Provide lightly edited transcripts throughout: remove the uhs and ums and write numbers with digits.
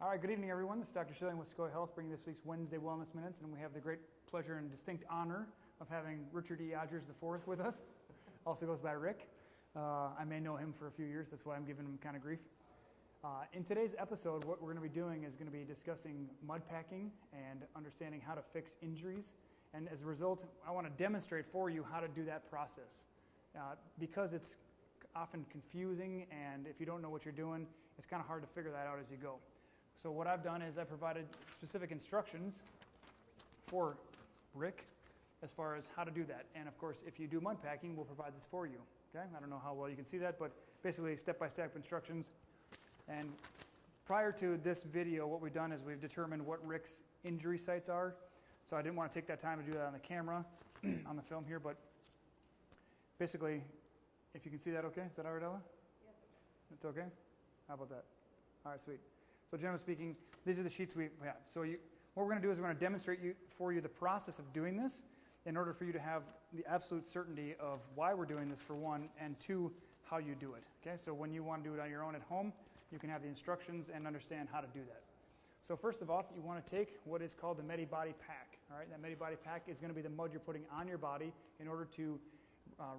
All right, good evening, everyone. This is Dr. Schilling with Secoya Health, bringing this week's Wednesday Wellness Minutes, and we have the great pleasure and distinct honor of having Richard E. Odgers IV with us. Also goes by Rick. I may know him for a few years, that's why I'm giving him kind of grief. In today's episode, what we're going to be doing is going to be discussing mud packing and understanding how to fix injuries. And as a result, I want to demonstrate for you how to do that process. Because it's often confusing, and if you don't know what you're doing, it's kind of hard to figure that out as you go. So what I've done is I provided specific instructions for Rick as far as how to do that. And of course, if you do mud packing, we'll provide this for you. Okay? I don't know how well you can see that, but basically step-by-step instructions. And prior to this video, what we've done is we've determined what Rick's injury sites are. So I didn't want to take that time to do that on the camera, on the film here, but basically, if you can see that okay? Is that all right, Ella? Yeah. It's okay? How about that? All right, sweet. So generally speaking, these are the sheets we have. So what we're going to do is we're going to demonstrate for you the process of doing this in order for you to have the absolute certainty of why we're doing this, for one, and two, how you do it. Okay, so when you want to do it on your own at home, you can have the instructions and understand how to do that. So first of all, you want to take what is called the Medi-Body Pack. All right, that Medi-Body Pack is going to be the mud you're putting on your body in order to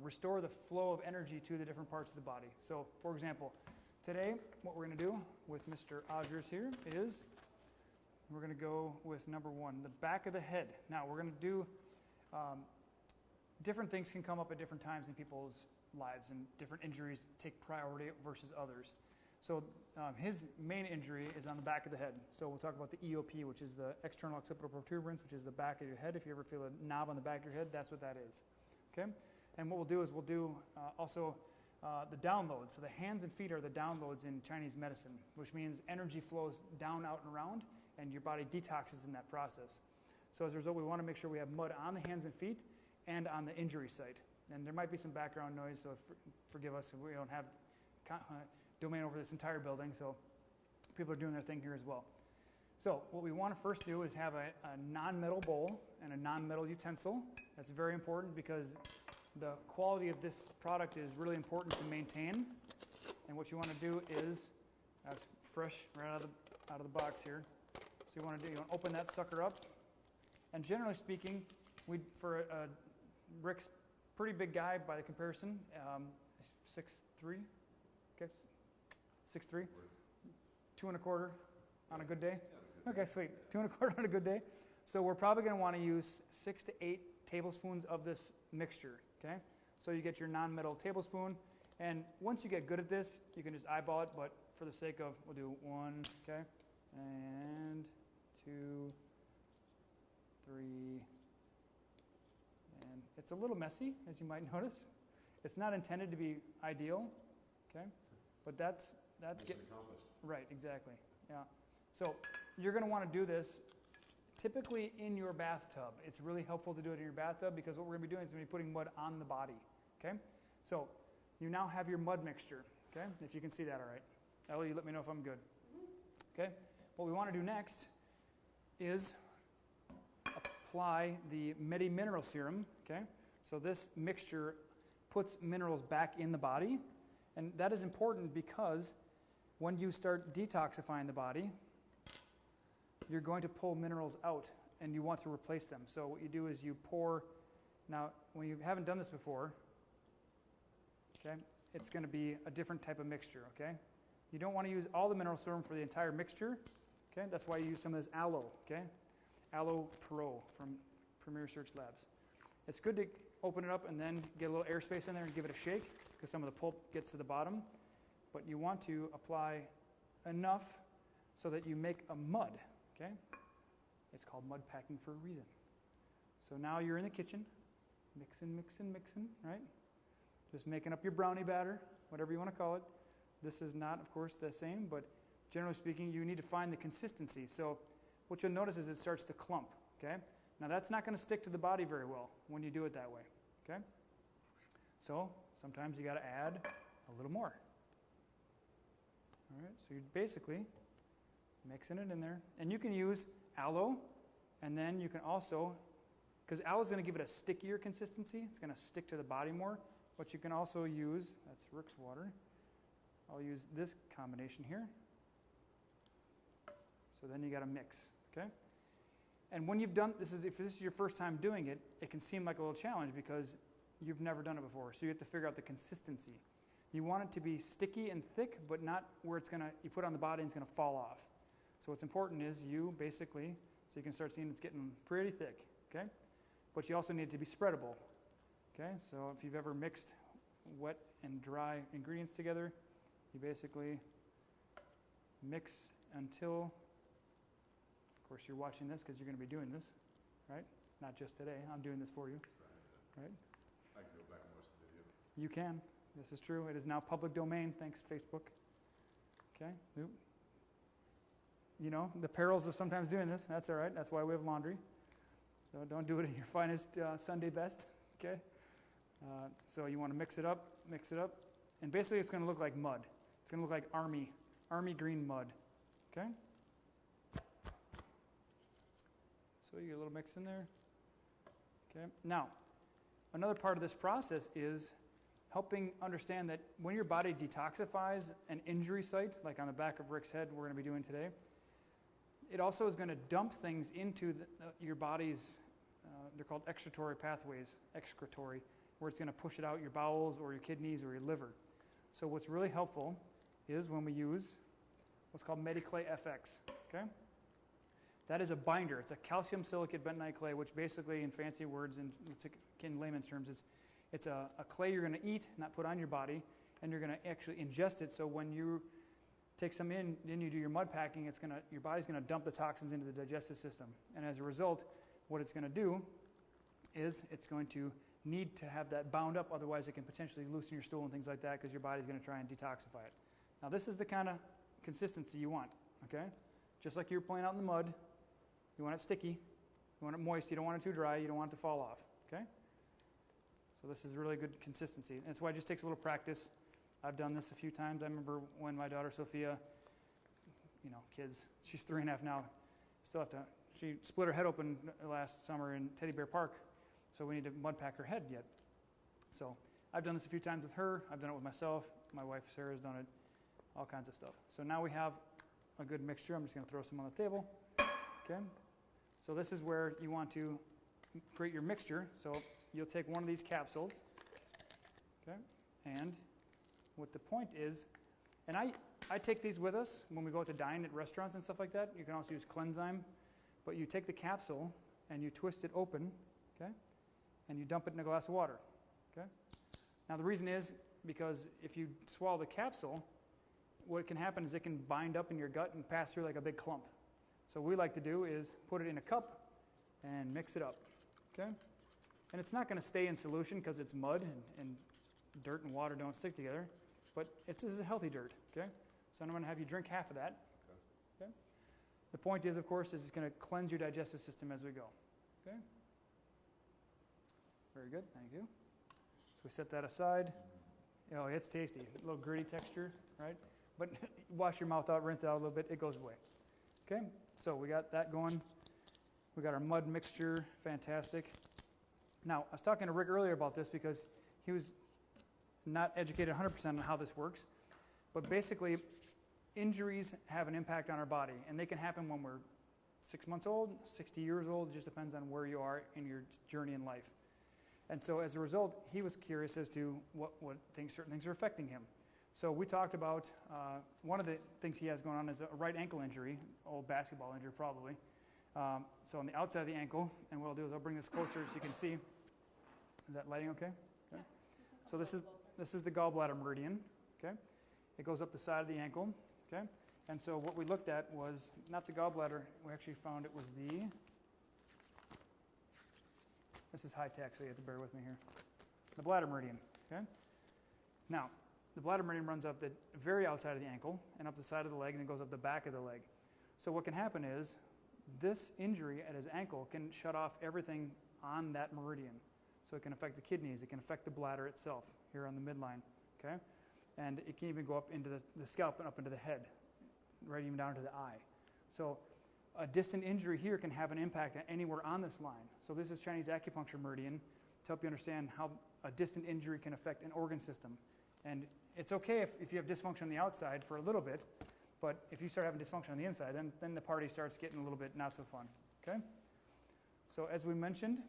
restore the flow of energy to the different parts of the body. So for example, today, what we're going to do with Mr. Odgers here is we're going to go with number one, the back of the head. Now, we're going to do different things can come up at different times in people's lives, and different injuries take priority versus others. So his main injury is on the back of the head. So we'll talk about the EOP, which is the external occipital protuberance, which is the back of your head. If you ever feel a knob on the back of your head, that's what that is. Okay? And what we'll do is we'll do also the downloads. So the hands and feet are the downloads in Chinese medicine, which means energy flows down, out, and around, and your body detoxes in that process. So as a result, we want to make sure we have mud on the hands and feet and on the injury site. And there might be some background noise, so forgive us if we don't have domain over this entire building, so people are doing their thing here as well. So what we want to first do is have a non-metal bowl and a non-metal utensil. That's very important because the quality of this product is really important to maintain. And what you want to do is, that's fresh right out of the box here. So you want to open that sucker up. And generally speaking, for Rick's pretty big guy by the comparison, 6'3", okay, 6'3", 2 1/4 on a good day. Okay, sweet, 2 1/4 on a good day. So we're probably going to want to use 6 to 8 tablespoons of this mixture. Okay, so you get your non-metal tablespoon, and once you get good at this, you can just eyeball it, but for the sake of, we'll do 1, okay, and 2, 3, and it's a little messy, as you might notice. It's not intended to be ideal, okay, but that's accomplished. Right, exactly, yeah. So you're going to want to do this typically in your bathtub. It's really helpful to do it in your bathtub because what we're going to be doing is we're going to be putting mud on the body, okay? So you now have your mud mixture, okay? If you can see that all right. Ellie, let me know if I'm good. Okay? What we want to do next is apply the Medi-Mineral Serum, okay? So this mixture puts minerals back in the body, and that is important because when you start detoxifying the body, you're going to pull minerals out and you want to replace them. So what you do is you pour, now when you haven't done this before, okay, it's going to be a different type of mixture, okay? You don't want to use all the mineral serum for the entire mixture, okay? That's why you use some of this aloe, okay? Aloe Pro from Premier Research Labs. It's good to open it up and then get a little airspace in there and give it a shake because some of the pulp gets to the bottom, but you want to apply enough so that you make a mud. Okay, it's called mud packing for a reason. So now you're in the kitchen, mixing, right? Just making up your brownie batter, whatever you want to call it. This is not, of course, the same, but generally speaking, you need to find the consistency. So what you'll notice is it starts to clump, okay? Now that's not going to stick to the body very well when you do it that way, okay? So sometimes you got to add a little more. All right, so you're basically mixing it in there. And you can use aloe, and then you can also, because aloe is going to give it a stickier consistency, it's going to stick to the body more, but you can also use, that's Rick's water, I'll use this combination here. So then you got to mix, okay? And when you've done, if this is your first time doing it, it can seem like a little challenge because you've never done it before. So you have to figure out the consistency. You want it to be sticky and thick, but not where you put it on the body and it's going to fall off. So what's important is you basically, so you can start seeing it's getting pretty thick, okay? But you also need it to be spreadable, okay? So if you've ever mixed wet and dry ingredients together, you basically mix until, of course you're watching this because you're going to be doing this, right? Not just today, I'm doing this for you, right? I can go back and watch the video. You can. This is true. It is now public domain, thanks Facebook. Okay. Oop. You know, the perils of sometimes doing this. That's all right. That's why we have laundry. So don't do it in your finest Sunday best. Okay. So you want to mix it up, and basically it's going to look like mud. It's going to look like army green mud. Okay. So you get a little mix in there. Okay. Now, another part of this process is helping understand that when your body detoxifies an injury site, like on the back of Rick's head, we're going to be doing today, it also is going to dump things into your body's, they're called excretory pathways, where it's going to push it out your bowels or your kidneys or your liver. So what's really helpful is when we use what's called Mediclay FX, okay? That is a binder. It's a calcium silicate bentonite clay, which basically, in fancy words, in layman's terms, it's a clay you're going to eat, not put on your body, and you're going to actually ingest it. So when you take some in, then you do your mud packing, your body's going to dump the toxins into the digestive system. And as a result, what it's going to do is it's going to need to have that bound up, otherwise it can potentially loosen your stool and things like that because your body's going to try and detoxify it. Now this is the kind of consistency you want, okay? Just like you're playing out in the mud, you want it sticky, you want it moist, you don't want it too dry, you don't want it to fall off, okay? So this is really good consistency. And that's why it just takes a little practice. I've done this a few times. I remember when my daughter Sophia, kids, she's 3.5 now, she split her head open last summer in Teddy Bear Park, so we need to mud pack her head yet. So I've done this a few times with her. I've done it with myself. My wife Sarah's done it, all kinds of stuff. So now we have a good mixture. I'm just going to throw some on the table. Okay. So this is where you want to create your mixture. So you'll take one of these capsules, okay, and what the point is, and I take these with us when we go out to dine at restaurants and stuff like that. You can also use Cleanzyme, but you take the capsule and you twist it open, okay, and you dump it in a glass of water, okay. Now the reason is because if you swallow the capsule, what can happen is it can bind up in your gut and pass through like a big clump. So what we like to do is put it in a cup and mix it up, okay? And it's not going to stay in solution because it's mud and dirt and water don't stick together, but this is a healthy dirt, okay? So I'm going to have you drink half of that, okay? The point is, of course, is it's going to cleanse your digestive system as we go, okay? Very good, thank you. So we set that aside. Oh, it's tasty, a little gritty texture, right? But wash your mouth out, rinse it out a little bit, it goes away, okay? So we got that going. We got our mud mixture, fantastic. Now, I was talking to Rick earlier about this because he was not educated 100% on how this works. But basically, injuries have an impact on our body, and they can happen when we're 6 months old, 60 years old. It just depends on where you are in your journey in life. And so as a result, he was curious as to what certain things are affecting him. So we talked about one of the things he has going on is a right ankle injury, old basketball injury probably. So on the outside of the ankle, and what I'll do is I'll bring this closer so you can see. Is that lighting okay? Okay. So this is the gallbladder meridian, okay? It goes up the side of the ankle, okay? And so what we looked at was not the gallbladder, we actually found it was this is high tech, so you have to bear with me here. The bladder meridian, okay? Now, the bladder meridian runs up the very outside of the ankle and up the side of the leg and then goes up the back of the leg. So what can happen is this injury at his ankle can shut off everything on that meridian. So it can affect the kidneys, it can affect the bladder itself here on the midline, okay? And it can even go up into the scalp and up into the head, right even down to the eye. So a distant injury here can have an impact anywhere on this line. So this is Chinese acupuncture meridian to help you understand how a distant injury can affect an organ system. And it's okay if you have dysfunction on the outside for a little bit, But if you start having dysfunction on the inside, then the party starts getting a little bit not so fun, okay? So as we mentioned,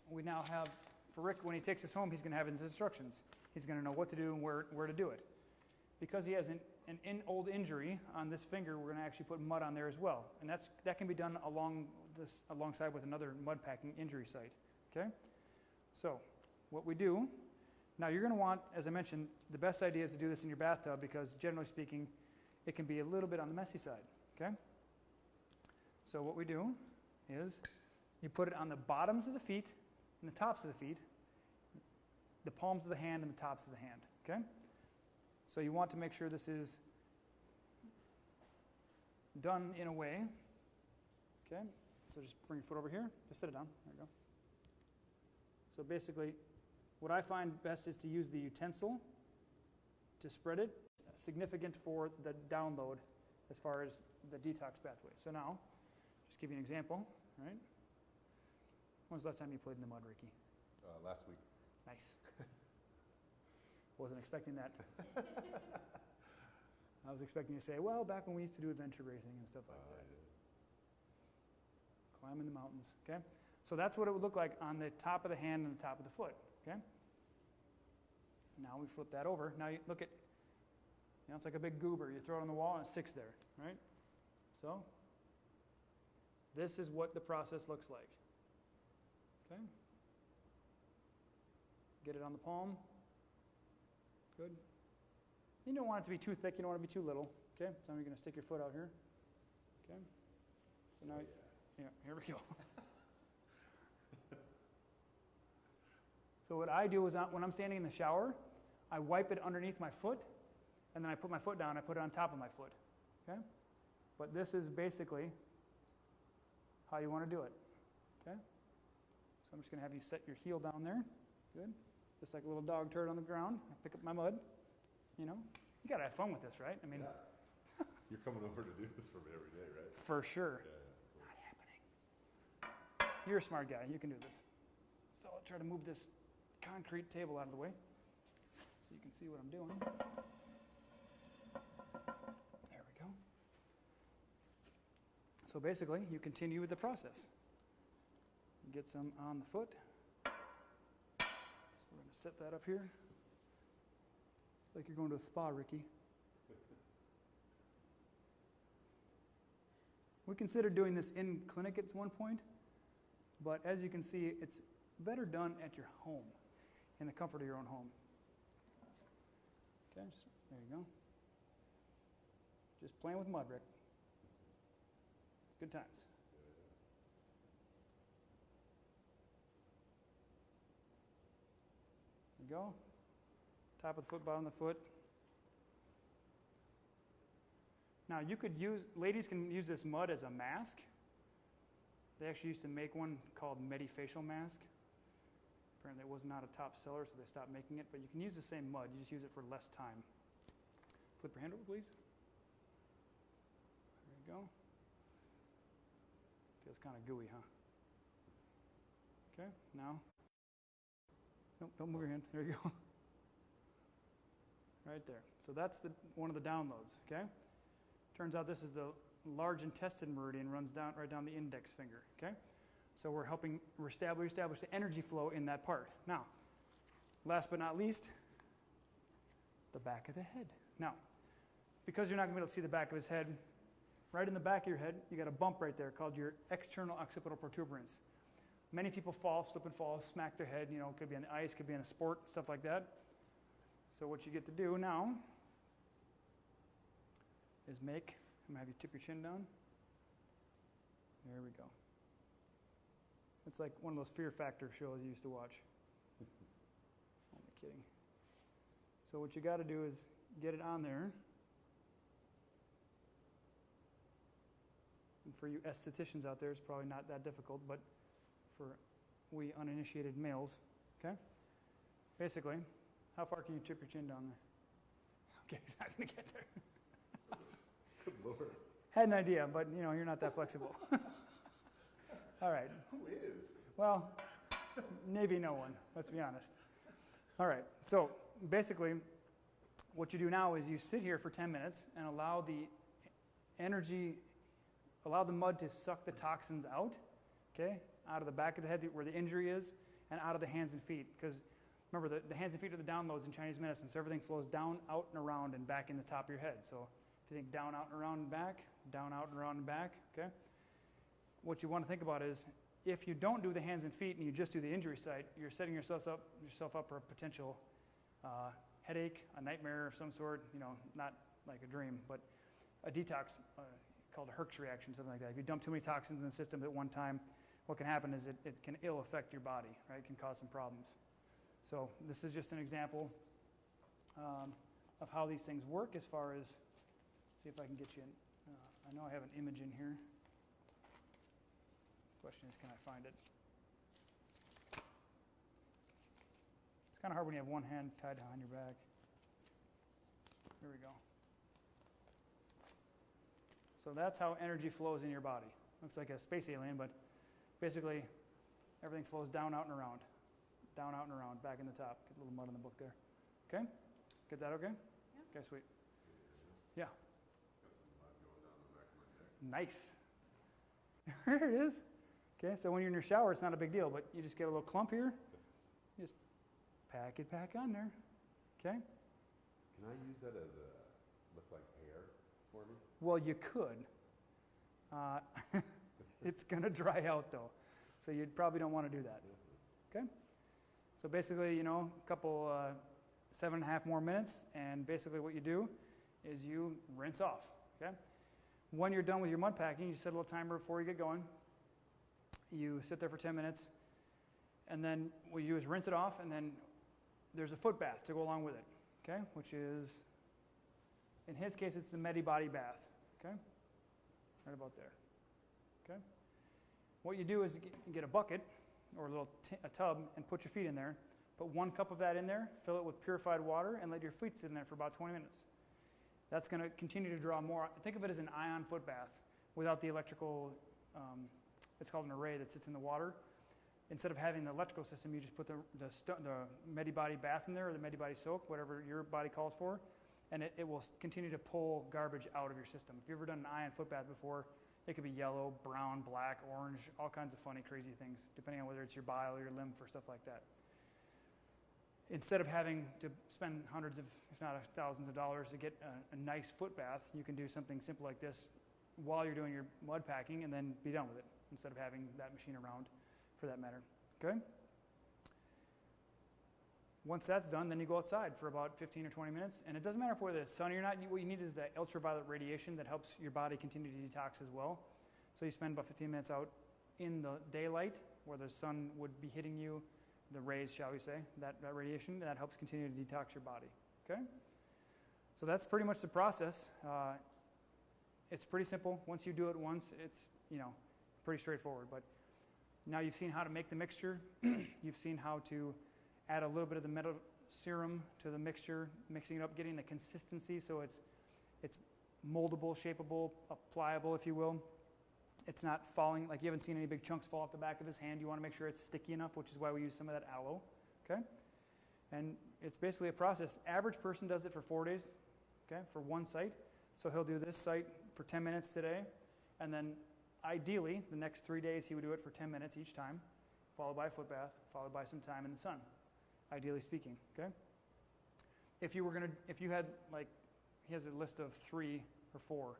we now have, for Rick, when he takes us home, he's going to have his instructions. He's going to know what to do and where to do it. Because he has an old injury on this finger, we're going to actually put mud on there as well. And that can be done alongside with another mud packing injury site, okay? So what we do, now you're going to want, as I mentioned, the best idea is to do this in your bathtub because generally speaking, it can be a little bit on the messy side, okay? So what we do is you put it on the bottoms of the feet and the tops of the feet, the palms of the hand and the tops of the hand, okay? So you want to make sure this is done in a way, okay? So just bring your foot over here, just sit it down, there you go. So basically, what I find best is to use the utensil to spread it, significant for the download as far as the detox pathway. So now, just give you an example, right? When was the last time you played in the mud, Ricky? Last week. Nice. Wasn't expecting that. I was expecting you to say, well, back when we used to do adventure racing and stuff like that. Climbing the mountains, okay? So that's what it would look like on the top of the hand and the top of the foot, okay? Now we flip that over. Now you look at, it's like a big goober. You throw it on the wall and it sticks there, right? So this is what the process looks like, okay? Get it on the palm. Good. You don't want it to be too thick. You don't want it to be too little. Okay. So now you're going to stick your foot out here. Okay. So now, here we go. So what I do is when I'm standing in the shower, I wipe it underneath my foot, and then I put my foot down. I put it on top of my foot. Okay. But this is basically how you want to do it. Okay. So I'm just going to have you set your heel down there. Good. Just like a little dog turd on the ground. I pick up my mud. You got to have fun with this, right? I mean, yeah. You're coming over to do this for me every day, right? For sure. Yeah. Not happening. You're a smart guy. You can do this. So I'll try to move this concrete table out of the way so you can see what I'm doing. There we go. So basically, you continue with the process. You get some on the foot. We're going to set that up here. It's like you're going to a spa, Ricky. We considered doing this in clinic at one point, but as you can see, it's better done at your home, in the comfort of your own home. Okay, there you go. Just playing with mud, Rick. It's good times. Go. Top of the foot, bottom of the foot. Now you could ladies can use this mud as a mask. They actually used to make one called Medifacial mask. Apparently it was not a top seller, so they stopped making it, but you can use the same mud, you just use it for less time. Flip your hand over, please. There you go. Feels kind of gooey, huh? Okay, now. Nope, don't move your hand. There you go. Right there. So that's one of the downloads, okay? Turns out this is the large intestine meridian, runs right down the index finger, okay? So we're helping establish the energy flow in that part. Now, last but not least, the back of the head. Now, because you're not going to be able to see the back of his head, right in the back of your head, you got a bump right there called your external occipital protuberance. Many people fall, slip and fall, smack their head, it could be on the ice, could be in a sport, stuff like that. So what you get to do now is I'm going to have you tip your chin down. There we go. It's like one of those Fear Factor shows you used to watch. Only kidding. So what you got to do is get it on there. And for you estheticians out there, it's probably not that difficult, but for we uninitiated males, okay? Basically, how far can you tip your chin down there? Okay, he's not going to get there. Good Lord. Had an idea, but you're not that flexible. All right. Who is? Well, maybe no one, let's be honest. All right, so basically, what you do now is you sit here for 10 minutes and allow the energy, allow the mud to suck the toxins out, okay, out of the back of the head where the injury is, and out of the hands and feet. Because remember, the hands and feet are the downloads in Chinese medicine, so everything flows down, out, and around, and back in the top of your head. So if you think down, out, and around and back, down, out, and around and back, okay? What you want to think about is, if you don't do the hands and feet and you just do the injury site, you're setting yourself up for a potential headache, a nightmare of some sort, not like a dream, but a detox called a Herx reaction, something like that. If you dump too many toxins in the system at one time, what can happen is it can ill affect your body, right? It can cause some problems. So this is just an example of how these things work as far as, see if I can get you in. I know I have an image in here. Question is, can I find it? It's kind of hard when you have one hand tied behind your back. Here we go. So that's how energy flows in your body. Looks like a space alien, but basically everything flows down, out, and around. Down, out, and around, back in the top. Get a little mud in the book there. Okay? Get that okay? Yeah. Okay, sweet. Yeah. Got some mud going down the back of my neck. Nice. There it is. Okay, so when you're in your shower, it's not a big deal, but you just get a little clump here. You just pack it back on there. Okay? Can I use that as a look like hair for me? Well, you could. It's going to dry out, though. So you probably don't want to do that. Okay? So basically, a couple, 7.5 more minutes, and basically what you do is you rinse off. Okay? When you're done with your mud packing, you set a little timer before you get going. You sit there for 10 minutes, and then what you do is rinse it off, and then there's a foot bath to go along with it, okay? Which is, in his case, it's the Medi-Body bath, okay? Right about there, okay? What you do is you get a bucket or a tub and put your feet in there. Put 1 cup of that in there, fill it with purified water, and let your feet sit in there for about 20 minutes. That's going to continue to draw more. Think of it as an ion foot bath without the electrical. It's called an array that sits in the water. Instead of having the electrical system, you just put the Medi-Body bath in there, or the Medi-Body soak, whatever your body calls for, and it will continue to pull garbage out of your system. If you've ever done an ion foot bath before, it could be yellow, brown, black, orange, all kinds of funny, crazy things, depending on whether it's your bile or your lymph or stuff like that. Instead of having to spend hundreds of, if not thousands of dollars to get a nice foot bath, you can do something simple like this while you're doing your mud packing and then be done with it, instead of having that machine around for that matter, okay? Once that's done, then you go outside for about 15 or 20 minutes, and it doesn't matter if whether it's sun or not. What you need is the ultraviolet radiation that helps your body continue to detox as well. So you spend about 15 minutes out in the daylight where the sun would be hitting you, the rays, shall we say, that radiation, that helps continue to detox your body, okay? So that's pretty much the process. It's pretty simple. Once you do it once, it's, pretty straightforward. But now you've seen how to make the mixture. You've seen how to add a little bit of the metal serum to the mixture, mixing it up, getting the consistency so it's moldable, shapeable, pliable, if you will. It's not falling, like you haven't seen any big chunks fall off the back of his hand. You want to make sure it's sticky enough, which is why we use some of that aloe, okay? And it's basically a process. Average person does it for 4 days, okay, for one site. So he'll do this site for 10 minutes today, and then ideally, the next 3 days, he would do it for 10 minutes each time, followed by a foot bath, followed by some time in the sun, ideally speaking, okay? If you had, he has a list of 3 or 4.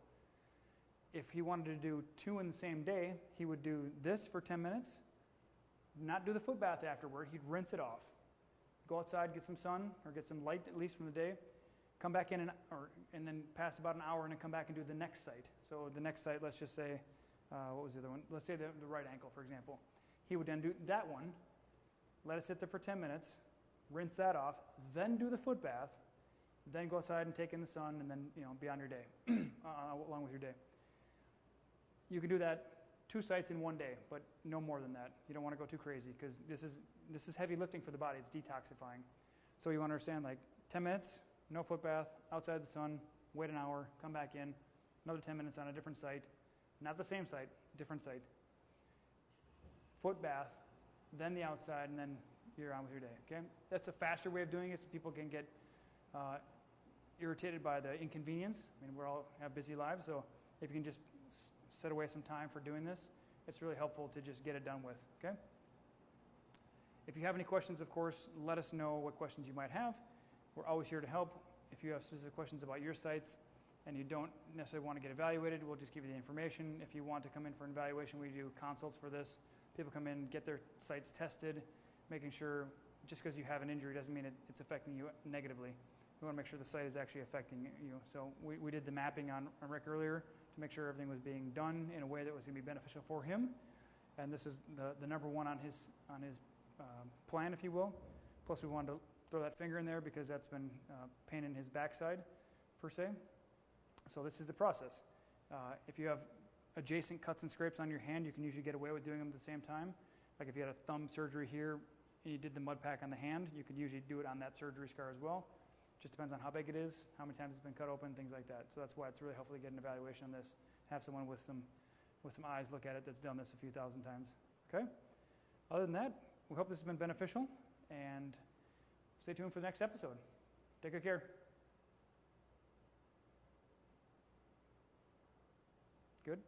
If he wanted to do 2 in the same day, he would do this for 10 minutes, not do the foot bath afterward. He'd rinse it off, go outside, get some sun, or get some light at least from the day, come back in and then pass about an hour and then come back and do the next site. So the next site, let's just say, what was the other one? Let's say the right ankle, for example. He would then do that one, let it sit there for 10 minutes, rinse that off, then do the foot bath, then go outside and take in the sun, and then be on your day, along with your day. You can do that 2 sites in 1 day, but no more than that. You don't want to go too crazy because this is heavy lifting for the body. It's detoxifying. So you want to understand 10 minutes, no foot bath, outside the sun, wait an hour, come back in, another 10 minutes on a different site, not the same site, different site. Foot bath, then the outside, and then you're on with your day, okay? That's a faster way of doing it so people can get irritated by the inconvenience. I mean, we all have busy lives, so if you can just set away some time for doing this, it's really helpful to just get it done with, okay? If you have any questions, of course, let us know what questions you might have. We're always here to help. If you have specific questions about your sites and you don't necessarily want to get evaluated, we'll just give you the information. If you want to come in for an evaluation, we do consults for this. People come in, get their sites tested, making sure just because you have an injury doesn't mean it's affecting you negatively. We want to make sure the site is actually affecting you. So we did the mapping on Ryke earlier to make sure everything was being done in a way that was going to be beneficial for him. And this is the number one on his plan, if you will. Plus, we wanted to throw that finger in there because that's been pain in his backside, per se. So this is the process. If you have adjacent cuts and scrapes on your hand, you can usually get away with doing them at the same time. Like if you had a thumb surgery here and you did the mud pack on the hand, you could usually do it on that surgery scar as well. Just depends on how big it is, how many times it's been cut open, things like that. So that's why it's really helpful to get an evaluation on this, have someone with some eyes look at it that's done this a few thousand times. Okay? Other than that, we hope this has been beneficial, and stay tuned for the next episode. Take good care. Good?